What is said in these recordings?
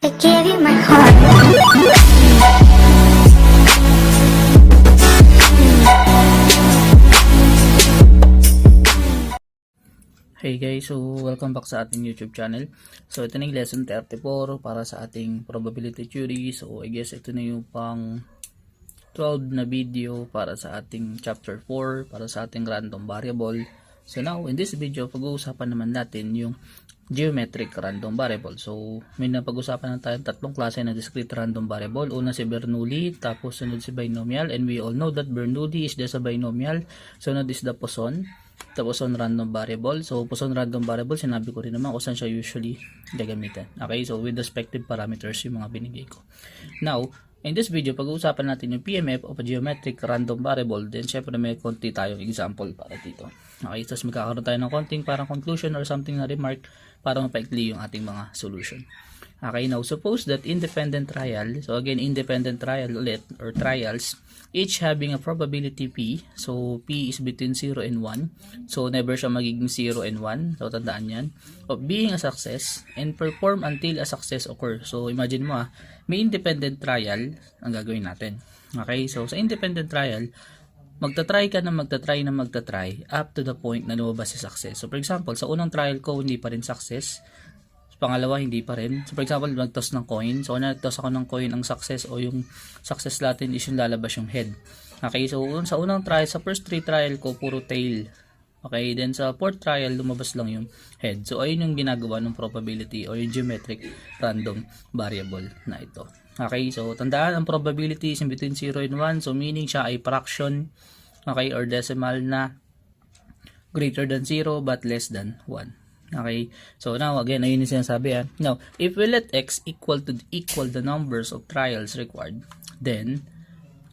I gave you my heart. Hey guys, so welcome back sa ating YouTube channel. So ito na yung lesson 34 para sa ating probability theory. So I guess ito na yung pang 12 na video para sa ating chapter 4 para sa ating random variable. So now in this video, pag-uusapan naman natin yung geometric random variable. So may napag-usapan na tayong tatlong klase na discrete random variable. Una si Bernoulli, tapos sunod si binomial, and we all know that Bernoulli is just a binomial. Sunod is the Poisson, tapos on random variable. So Poisson random variable, sinabi ko rin naman kung saan siya usually gagamitin. Okay, so with respective parameters yung mga binigay ko. Now in this video, pag-uusapan natin yung PMF of a geometric random variable. Then syempre may konti tayong example para dito. Okay, tapos magkakaroon tayo ng konting parang conclusion or something na remark para mapaikli yung ating mga solution. Okay, now suppose that independent trial, so again independent trial ulit or trials, each having a probability P, so P is between 0 and 1, so never siya magiging 0 and 1, so tandaan yan, of being a success and perform until a success occurs. So imagine mo may independent trial ang gagawin natin. Okay, so sa independent trial, magta-try ka na magta-try up to the point na lumabas si success. So for example, sa unang trial ko hindi pa rin success, pangalawa hindi pa rin. So for example, mag-toss ng coin. So nag-toss ako ng coin, ang success o yung success natin is yung lalabas yung head. Okay, so sa unang trial, sa first 3 trial ko puro tail. Okay, then sa fourth trial lumabas lang yung head. So ayun yung ginagawa ng probability o yung geometric random variable na ito. Okay, so tandaan ang probability is in between 0 and 1. So meaning siya ay fraction, okay, or decimal na greater than 0 but less than 1. Okay, so now again, ayun yung sinasabi. Now, if we let x equal the numbers of trials required, then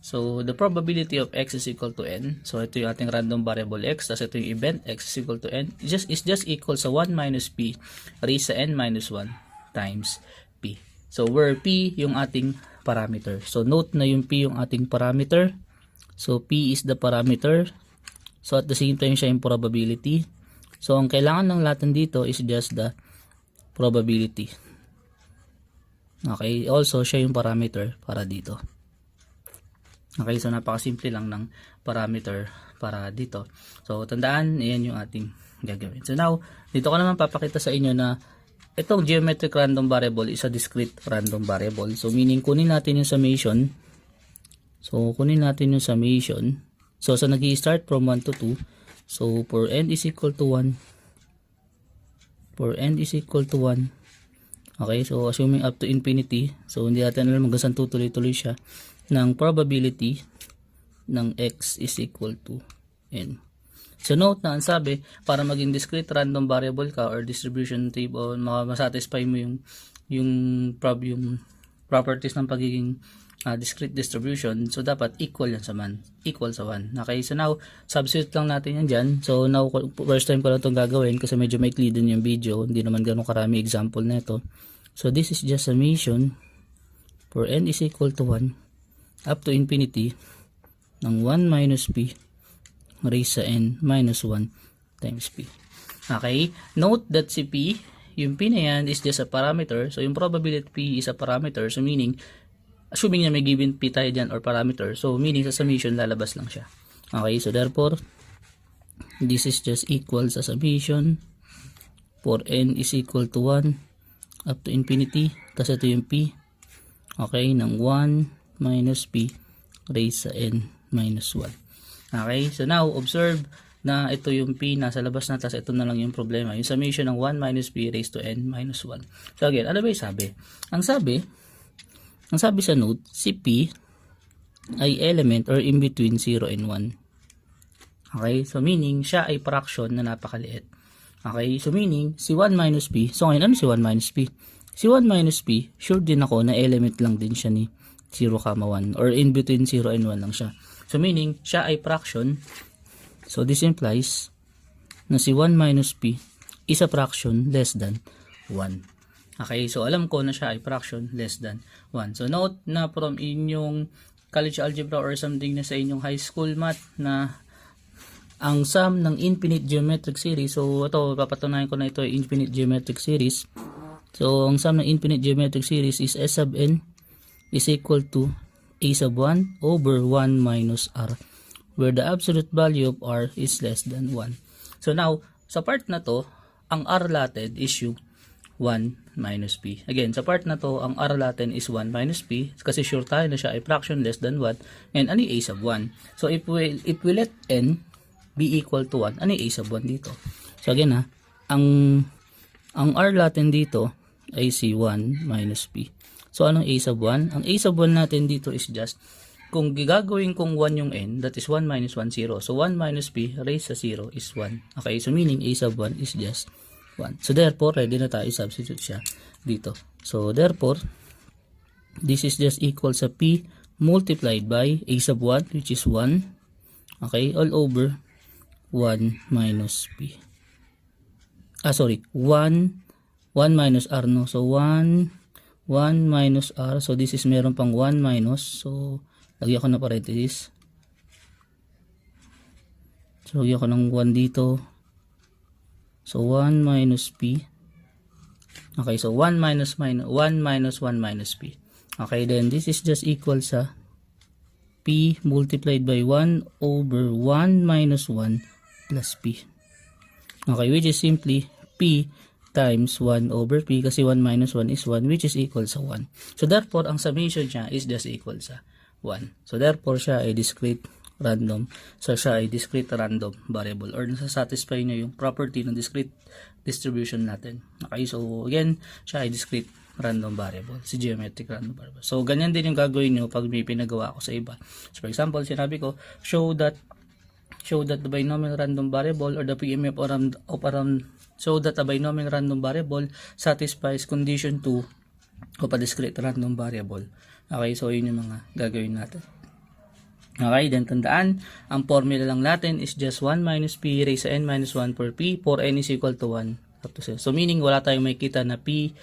so the probability of x is equal to n. So ito yung ating random variable x, tapos ito yung event x is equal to n. Is just equal sa 1 minus p raised sa n minus 1 times p. So where p yung ating parameter. So note na yung p yung ating parameter. So p is the parameter. So at the same time siya yung probability. So ang kailangan ng natin dito is just the probability. Okay, also siya yung parameter para dito. Okay, so napakasimple lang ng parameter para dito. So tandaan, ayan yung ating gagawin. So now, dito ko naman papakita sa inyo na itong geometric random variable is a discrete random variable. So meaning kunin natin yung summation. So kunin natin yung summation. So nag-i-start from 1 to 2. So for n is equal to 1. For n is equal to 1. Okay, so assuming up to infinity. So hindi natin alam hanggang saan tutuloy-tuloy siya. Ng probability ng x is equal to n. So note na ang sabi, para maging discrete random variable ka or distribution table, masatisfy mo yung properties ng pagiging discrete distribution. So dapat equal yan sa equal sa 1. Okay, so now substitute lang natin yan dyan. So now first time ko lang itong gagawin kasi medyo maikli din yung video, hindi naman ganun karami example na ito. So this is just summation for n is equal to 1 up to infinity ng 1 minus p raised sa n minus 1 times p. Okay, note that si p, yung p na yan is just a parameter. So yung probability p is a parameter. So meaning, assuming na may given p tayo dyan or parameter, so meaning sa summation lalabas lang siya. Okay, so therefore this is just equal sa summation for n is equal to 1 up to infinity, kasi ito yung p, okay, ng 1 minus p raised sa n minus 1. Okay, so now observe na ito yung p nasa labas na, tas ito na lang yung problema, yung summation ng 1 minus p raised to n minus 1. So again, ano ba yung sabi? Ang sabi sa note, si p ay element or in between 0 and 1. Okay, so meaning siya ay fraction na napakaliit. Okay, so meaning si 1 minus p, so ngayon ano si 1 minus p? Si 1 minus p, sure din ako na element lang din siya ni 0, 1 or in between 0 and 1 lang siya. So meaning siya ay fraction. So this implies na si 1 minus p is a fraction less than 1. Okay, so alam ko na siya ay fraction less than 1. So note na from inyong college algebra or something na sa inyong high school math na ang sum ng infinite geometric series. So ito, papatunayan ko na ito ay infinite geometric series. So, ang sum ng infinite geometric series is S sub n is equal to A sub 1 over 1 minus R, where the absolute value of R is less than 1. So, now, sa part na to, ang R natin is yung 1 minus P. Again, sa part na to, ang R natin is 1 minus P kasi sure tayo na siya ay fraction less than 1 and ano yung A sub 1. So, if we let n be equal to 1, ano yung A sub 1 dito? So, again ang R natin dito ay si 1 minus P. So, anong A sub 1? Ang A sub 1 natin dito is just, kung gagawin kong 1 yung n, that is 1 minus 1, 0. So, 1 minus P raised sa 0 is 1. Okay, so meaning A sub 1 is just 1. So, therefore, ready na tayo substitute siya dito. So, therefore, this is just equal sa P multiplied by A sub 1, which is 1. Okay, all over 1 minus P. 1 minus R, no? So, 1 minus R. So, this is meron pang 1 minus. So, lagyan ko na parenthesis. So, lagyan ko ng 1 dito. So, 1 minus P. Okay, so 1 minus 1 minus P. Okay, then this is just equal sa P multiplied by 1 over 1 minus 1 plus P. Okay, which is simply P times 1 over P kasi 1 minus 1 is 1, which is equal sa 1. So, therefore, ang summation niya is just equal sa 1. So, therefore, siya ay discrete random. So, siya ay discrete random variable or nasa-satisfy niya yung property ng discrete distribution natin. Okay, so, again, siya ay discrete random variable, si geometric random variable. So, ganyan din yung gagawin nyo pag may pinagawa ko sa iba. So, for example, sinabi ko, show that the binomial random variable or the PMF so that a binomial random variable satisfies condition 2 of a discrete random variable. Okay, so yun yung mga gagawin natin. Okay, then tandaan, ang formula lang natin is just 1 minus P raised to n minus 1 for P for n is equal to 1 up to 0. So meaning wala tayong makikita na P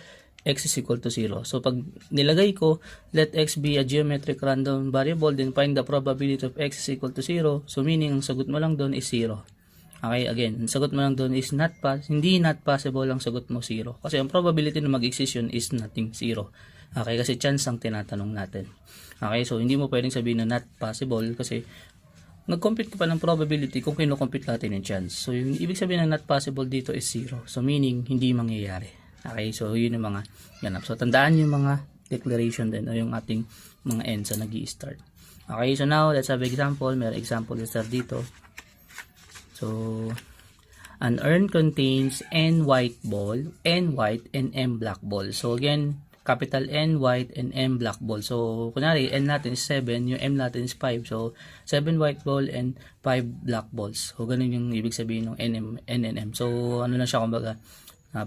x is equal to 0. So pag nilagay ko, let x be a geometric random variable, then find the probability of x is equal to 0. So meaning ang sagot mo lang doon is 0. Okay, again, ang sagot mo lang doon is hindi not possible ang sagot mo 0. Kasi ang probability na mag-exist yun is nothing 0. Okay, kasi chance ang tinatanong natin. Okay, so hindi mo pwedeng sabihin na not possible kasi nag-compute ka pa ng probability kung kino-compute natin yung chance. So yung ibig sabihin na not possible dito is 0. So meaning hindi mangyayari. Okay, so yun yung mga ganap. So tandaan yung mga declaration din o yung ating mga ends na nag-i-start. Okay, so now let's have example. May example na start dito. So an urn contains n white ball, n white and m black ball. So again, capital N white and m black ball. So kunwari n natin is 7, yung m natin is 5. So 7 white ball and 5 black balls. So ganun yung ibig sabihin ng n and m. So ano lang siya kumbaga,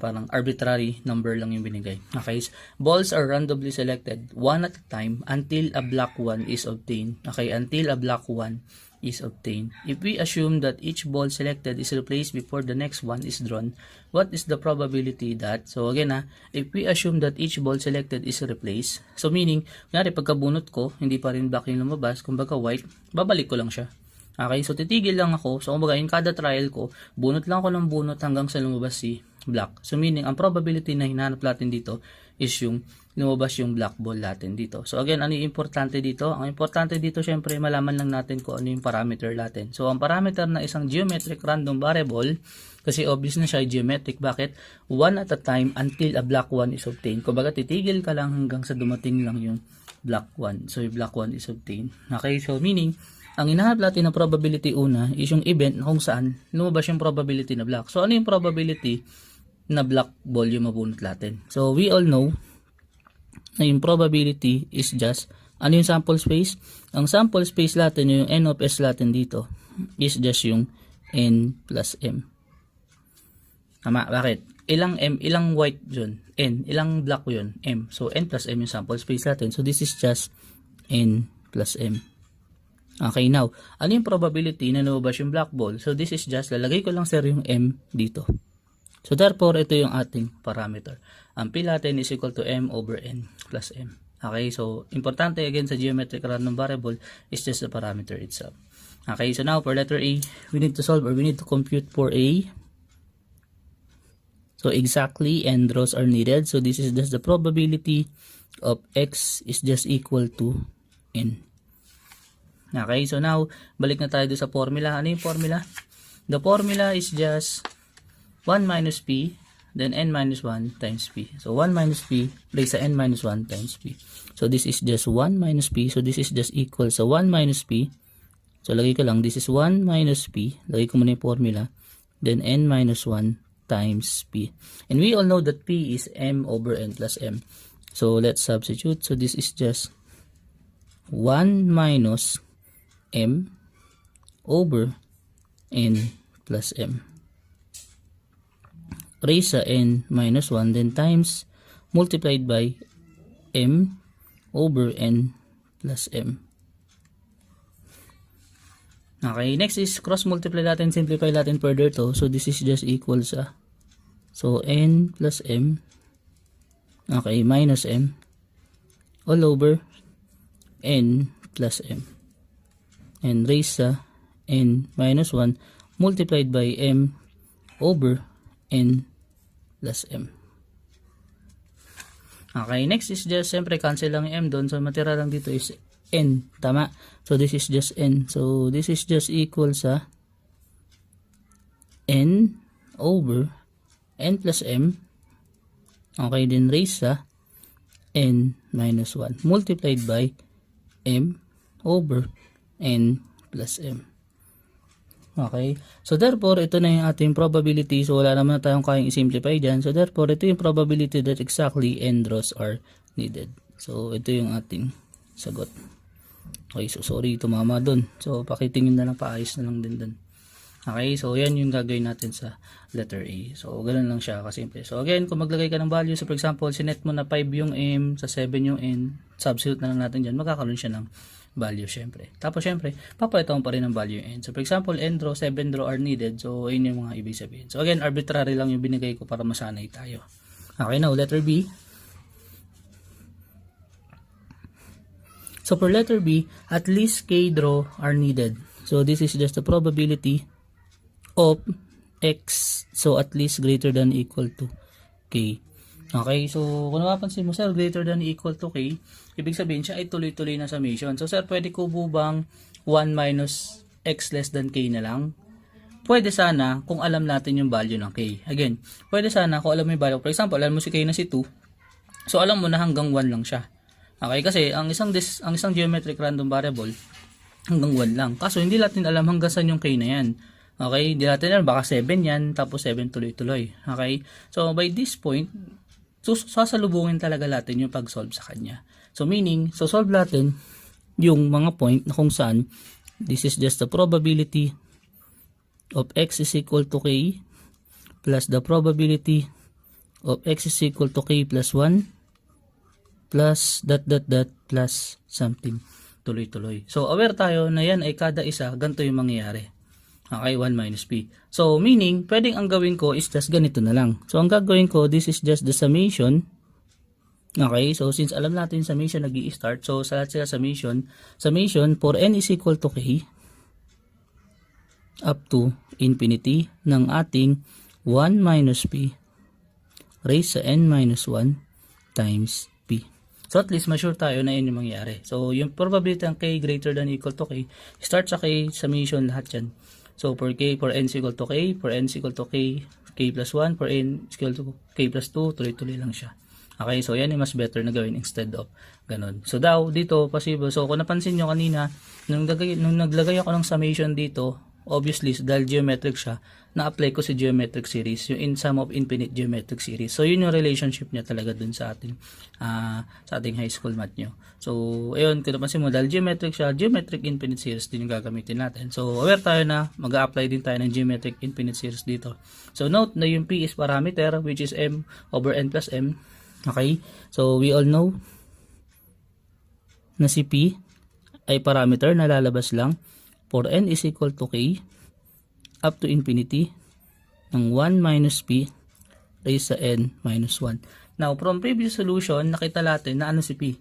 parang arbitrary number lang yung binigay. Okay, balls are randomly selected one at a time until a black one is obtained. Okay, until a black one is obtained. If we assume that each ball selected is replaced before the next one is drawn, what is the probability that, so again if we assume that each ball selected is replaced, so meaning, kunyari pagkabunot ko, hindi pa rin black yung lumabas, kumbaga white, babalik ko lang siya. Okay, so titigil lang ako, so kumbaga in kada trial ko, bunot lang ako ng bunot hanggang sa lumabas si black. So meaning, ang probability na hinahanap natin dito is yung lumabas yung black ball natin dito. So again, ano yung importante dito? Ang importante dito, syempre, malaman lang natin kung ano yung parameter natin. So ang parameter na isang geometric random variable, kasi obvious na siya geometric. Bakit? One at a time until a black one is obtained. Kumbaga, titigil ka lang hanggang sa dumating lang yung black one. So yung black one is obtained. Okay, so meaning, ang hinahanap natin na probability una is yung event kung saan lumabas yung probability na black. So ano yung probability na black ball yung mabunot natin? So we all know na yung probability is just, ano yung sample space? Ang sample space natin, yung n of s natin dito, is just yung n plus m. Tama, bakit? Ilang m, ilang white yun? N. Ilang black yun? M. So n plus m yung sample space natin. So this is just n plus m. Okay, now, ano yung probability na lumabas yung black ball? So this is just, lalagay ko lang sir yung m dito. So therefore, ito yung ating parameter. Ang P natin is equal to m over n plus m. Okay, so importante again sa geometric random variable is just the parameter itself. Okay, so now for letter A, we need to solve or we need to compute for A. So exactly n rows are needed. So this is just the probability of x is just equal to n. Okay, so now balik na tayo doon sa formula. Ano yung formula? The formula is just 1 minus p, then n minus 1 times p. So 1 minus p raised to n minus 1 times p. So this is just 1 minus p. So this is just equal sa 1 minus p. So lagay ko lang, this is 1 minus p. Lagay ko muna yung formula. Then n minus 1 times p. And we all know that p is m over n plus m. So let's substitute. So this is just 1 minus m over n plus m. Raised sa n minus 1, then times multiplied by m over n plus m. Okay, next is cross multiply natin, simplify natin further to. So this is just equal sa, so n plus m, okay, minus m all over n plus m, and raised sa n minus 1 multiplied by m over n plus m. Okay, next is just, siyempre cancel lang yung m doon, so matira lang dito is n, tama? So this is just n. So this is just equal sa n over n plus m, okay, then raised sa n minus 1 multiplied by m over n plus m. Okay, so therefore ito na yung ating probability. So wala naman na tayong kayang i-simplify dyan. So therefore ito yung probability that exactly n rows are needed. So ito yung ating sagot. Okay, so sorry, tumama dun. So pakitingin na lang, paayos na lang din dun. Okay, so yan yung gagawin natin sa letter A. So ganun lang siya kasimple. So again, kung maglagay ka ng value, so for example, sinet mo na 5 yung m, sa 7 yung n, substitute na lang natin dyan, magkakaroon siya ng value syempre. Tapos syempre, papalitan mo pa rin ng value n. So for example, n row, 7 row are needed. So ayun yung mga ibig sabihin. So again, arbitrary lang yung binigay ko para masanay tayo. Okay, now letter B. So for letter B, at least k row are needed. So this is just the probability of x, so at least greater than equal to k. Okay, so kung napapansin mo, sir, greater than equal to k, ibig sabihin siya ay tuloy-tuloy na summation. So sir, pwede ko bubang 1 minus x less than k na lang? Pwede sana kung alam natin yung value ng k. Again, pwede sana kung alam mo yung value. For example, alam mo si k na si 2, so alam mo na hanggang 1 lang siya. Okay, kasi ang isang geometric random variable hanggang 1 lang. Kaso hindi natin alam hanggang saan yung k na yan. Okay, hindi natin alam, baka 7 yan, tapos 7 tuloy-tuloy. Okay, so by this point, sasalubungin talaga natin yung pag-solve sa kanya. So meaning, so solve natin yung mga point na kung saan this is just the probability of x is equal to k plus the probability of x is equal to k plus 1 plus plus something, tuloy-tuloy. So aware tayo na yan ay kada isa ganito yung mangyayari. Okay, 1 minus p. So meaning, pwedeng ang gawin ko is just ganito na lang. So ang gagawin ko, this is just the summation. Okay, so since alam natin summation nag-i-start, so sa lahat sila summation for n is equal to k up to infinity ng ating 1 minus p raised sa n minus 1 times p. So at least ma-sure tayo na yun yung mangyayari. So yung probability ng k greater than equal to k, start sa k, summation lahat yan. So for k, for n is equal to k, for n is equal to k, k plus 1, for n is equal to k plus 2, tuloy-tuloy lang siya. Okay, so yan yung mas better na gawin instead of ganun. So daw, dito, possible. So kung napansin nyo kanina, nung naglagay ako ng summation dito, obviously, dahil geometric siya, na-apply ko si geometric series, yung in sum of infinite geometric series. So yun yung relationship niya talaga dun sa ating high school math nyo. So ayun, kung napansin mo, dahil geometric siya, geometric infinite series din yung gagamitin natin. So aware tayo na mag-a-apply din tayo ng geometric infinite series dito. So note na yung p is parameter, which is m over n plus m. Okay, so we all know na si p ay parameter na lalabas lang for n is equal to k up to infinity ng 1 minus p raised sa n minus 1. Now, from previous solution, nakita natin na ano si p.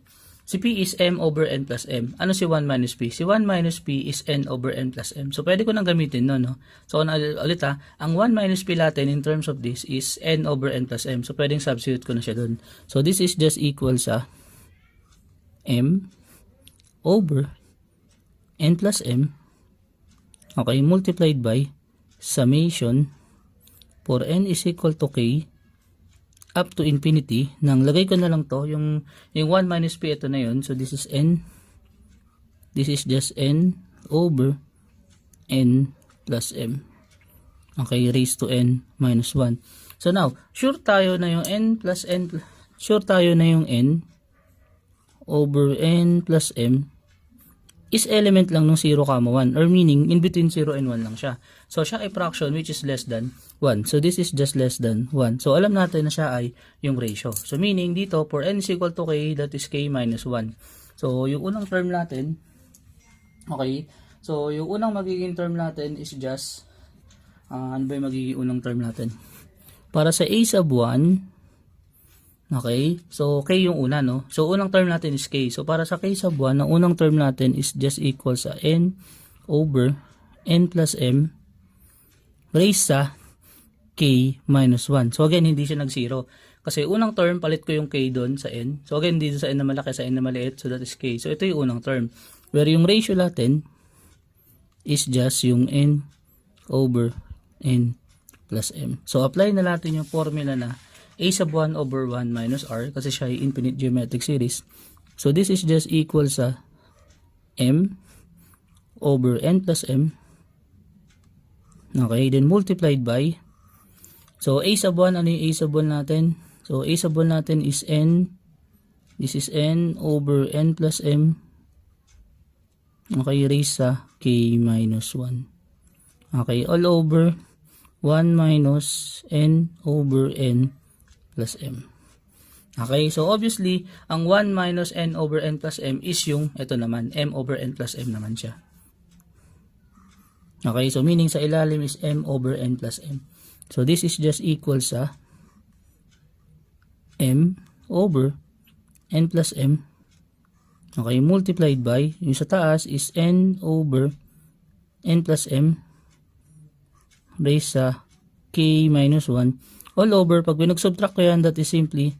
Si P is M over N plus M. Ano si 1 minus P? Si 1 minus P is N over N plus M. So, pwede ko nang gamitin no, no? So, ulit ang 1 minus P natin in terms of this is N over N plus M. So, pwedeng substitute ko na siya dun. So, this is just equal sa M over N plus M, okay, multiplied by summation for N is equal to K up to infinity. Nang lagay ko na lang to, yung 1 minus P, ito na yun. So, this is N. This is just N over N plus M. Okay, raised to N minus 1. So, now, sure tayo na yung N plus N, sure tayo na yung N over N plus M is element lang ng 0, 1, or meaning, in between 0 and 1 lang siya. So, siya ay fraction which is less than 1. So, this is just less than 1. So, alam natin na siya ay yung ratio. So, meaning, dito, for N is equal to K, that is K minus 1. So, yung unang term natin, okay, so, yung unang magiging term natin is just, ano ba yung magiging unang term natin? Para sa A sub 1, okay, so K yung una, no? So, unang term natin is K. So, para sa K sub 1, ang unang term natin is just equal sa N over N plus M raised sa K minus 1. So, again, hindi siya nag-0. Kasi unang term, palit ko yung K doon sa N. So, again, dito sa N na malaki, sa N na maliit. So, that is K. So, ito yung unang term. Where yung ratio natin is just yung N over N plus M. So, apply na natin yung formula na A sub 1 over 1 minus R kasi siya ay infinite geometric series. So, this is just equal sa M over N plus M. Okay, then multiplied by, so A sub 1, ano yung A sub 1 natin? So, A sub 1 natin is N, this is N over N plus M. Okay, raised sa K minus 1. Okay, all over 1 minus N over N plus M. Okay, so obviously, ang 1 minus N over N plus M is yung, ito naman, M over N plus M naman siya. Okay, so meaning sa ilalim is M over N plus M. So this is just equal sa M over N plus M. Okay, multiplied by, yung sa taas is N over N plus M raised sa K minus 1. All over, pag pinag-subtract ko yan, that is simply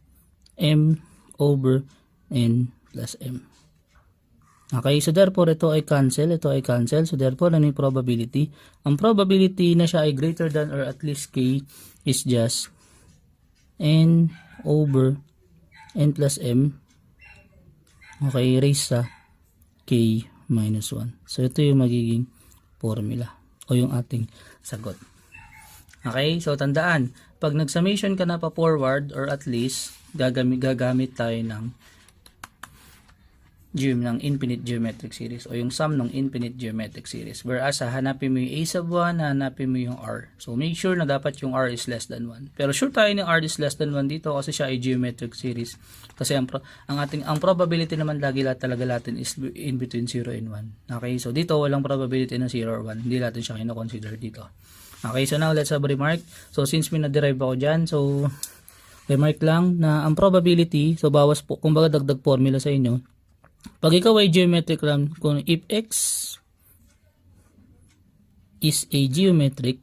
M over N plus M. Okay, so therefore, ito ay cancel. So therefore, ano yung probability? Ang probability na siya ay greater than or at least K is just N over N plus M. Okay, raised sa K minus 1. So ito yung magiging formula o yung ating sagot. Okay, so tandaan, pag nag-summation ka na pa forward or at least gagamit tayo ng infinite geometric series o yung sum ng infinite geometric series. Whereas hanapin mo yung A sub 1, hanapin mo yung R. So make sure na dapat yung R is less than 1. Pero sure tayo ng R is less than 1 dito kasi siya ay geometric series. Kasi ang probability naman lagi talaga natin is in between 0 and 1. Okay, so dito walang probability na 0 or 1. Hindi natin siya kino-consider dito. Okay, so now let's have a remark. So since may na-derive ako dyan, so remark lang na ang probability, so bawas po, kumbaga dagdag formula sa inyo. Pag ikaw ay geometric RAM, kung if X is a geometric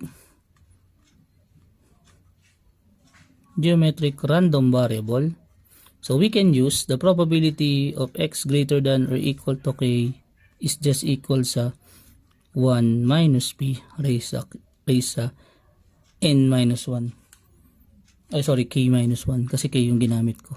random variable, so we can use the probability of X greater than or equal to K is just equal sa 1 minus P raised sa N minus 1. Ay sorry, K minus 1 kasi K yung ginamit ko.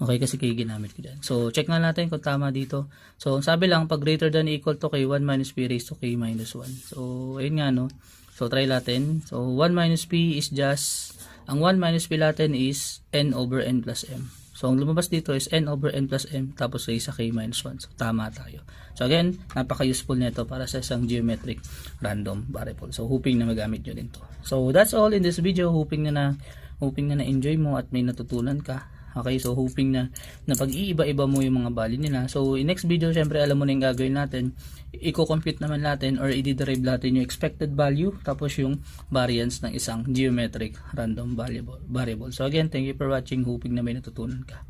Okay, kasi K ginamit ko dyan. So, check nga natin kung tama dito. So, sabi lang, pag greater than equal to K, 1 minus P raised to K minus 1. So, ayun nga, no? So, try natin. So, 1 minus P is just, ang 1 minus P natin is N over N plus M. So, ang lumabas dito is N over N plus M, tapos raised sa K minus 1. So, tama tayo. So, again, napaka-useful nito para sa isang geometric random variable. So, hoping na magamit nyo din to. So, that's all in this video. Hoping na na-enjoy mo at may natutunan ka. Okay, so hoping na pag-iiba-iba mo yung mga value nila. So, in next video, syempre alam mo na yung gagawin natin. Iko-compute naman natin or i-derive natin yung expected value tapos yung variance ng isang geometric random variable. So, again, thank you for watching. Hoping na may natutunan ka.